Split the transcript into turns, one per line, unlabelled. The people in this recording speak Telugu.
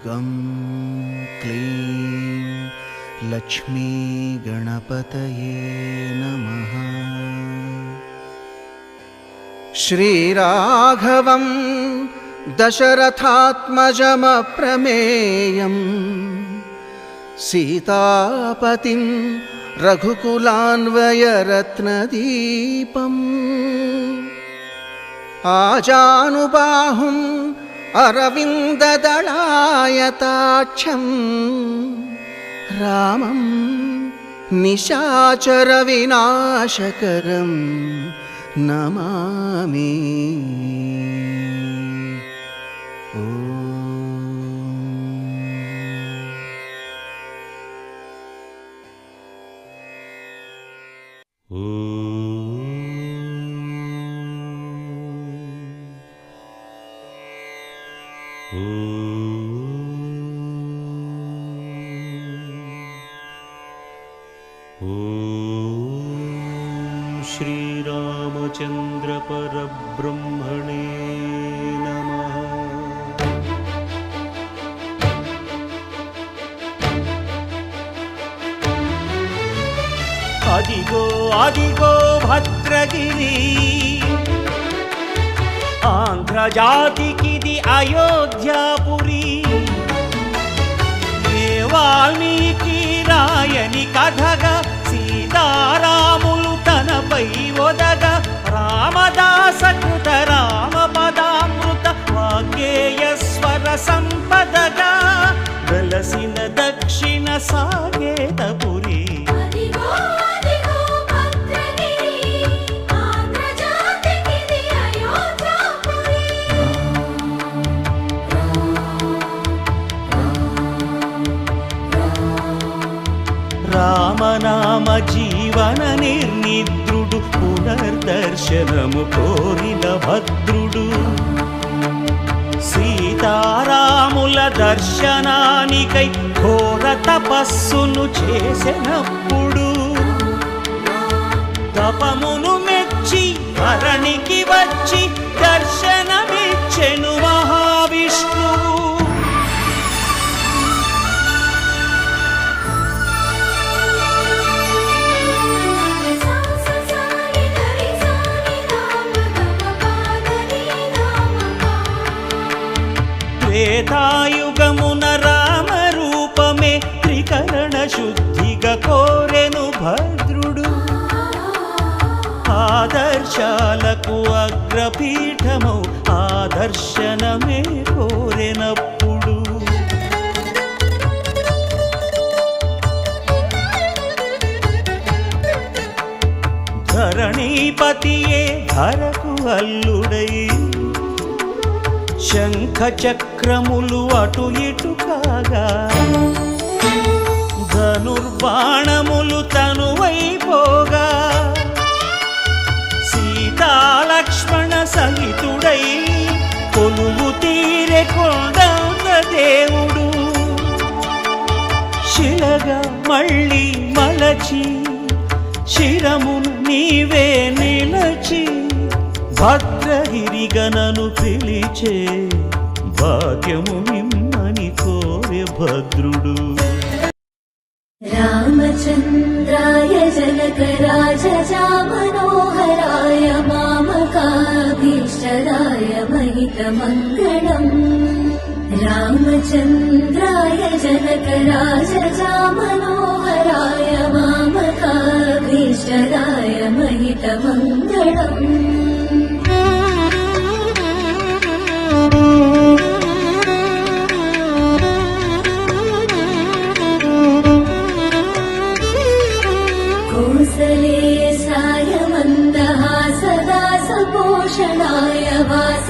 गं क्लीं लक्ष्मी गणपतये नमः। श्रीराघवं दशरथात्मजमप्रमेयं सीतापतिं रघुकुलान्वयरत्नदीपम् आजानुबाहुम् अरविन्ददलायताक्षं रामं निशाचरविनाशकरं नमामि।
श्रीरामचन्द्र परब्रह्मणे नमः। अदिगो अदिगो भद्रगिरि आन्ध्रजातिकिदि अयोध्यापुरी ये वाल्मीकि रायनि कथगा సీతారాములు తనపై ఒదగ రామదాస కృత రామపదామృత వాగ్గేయ స్వర సంపదగా వెలసిన దక్షిణ సాగేతపురి రామనామ జీవన నిర్నిద్రుడు పునర్దర్శనము కోరిన భద్రుడు సీతారాముల దర్శనానికై ఘోర తపస్సును చేసినప్పుడు తపమును మెచ్చి ధరణికి వచ్చి దర్శనమిచ్చెను మహావిష్ణువు. త్రేతాయుగమున రామరూపమే త్రికరణ శుద్ధిగా కోరెను భద్రుడు. ఆదర్శాలకు అగ్రపీఠమౌ ఆదర్శనమే కోరెనప్పుడు ధరణీపతియే ధరకు అల్లుడై శంఖ చక్రములు అటు ఇటు కాగా ధనుర్బాణములు తనువైపోగా సీతాలక్ష్మణ సహితుడై కొలువు తీరె కొండంత దేవుడు శిలగా మళ్ళీ మలచి శిరమును నీవే నిలచి భద్రగిరిగనను పిలిచే భాగ్యము నిమ్మని కోరె భద్రుడు.
రామచంద్రాయ జనకరాజా మనోహరాయ మామకాభీష్టదాయ మహితమంగళం. రామచంద్రాయ జనకరాజా మనోహరాయ మామకాభీష్టదాయ మహితమంగళం. कौसलेशाय मन्दहासदासपोषणाय वास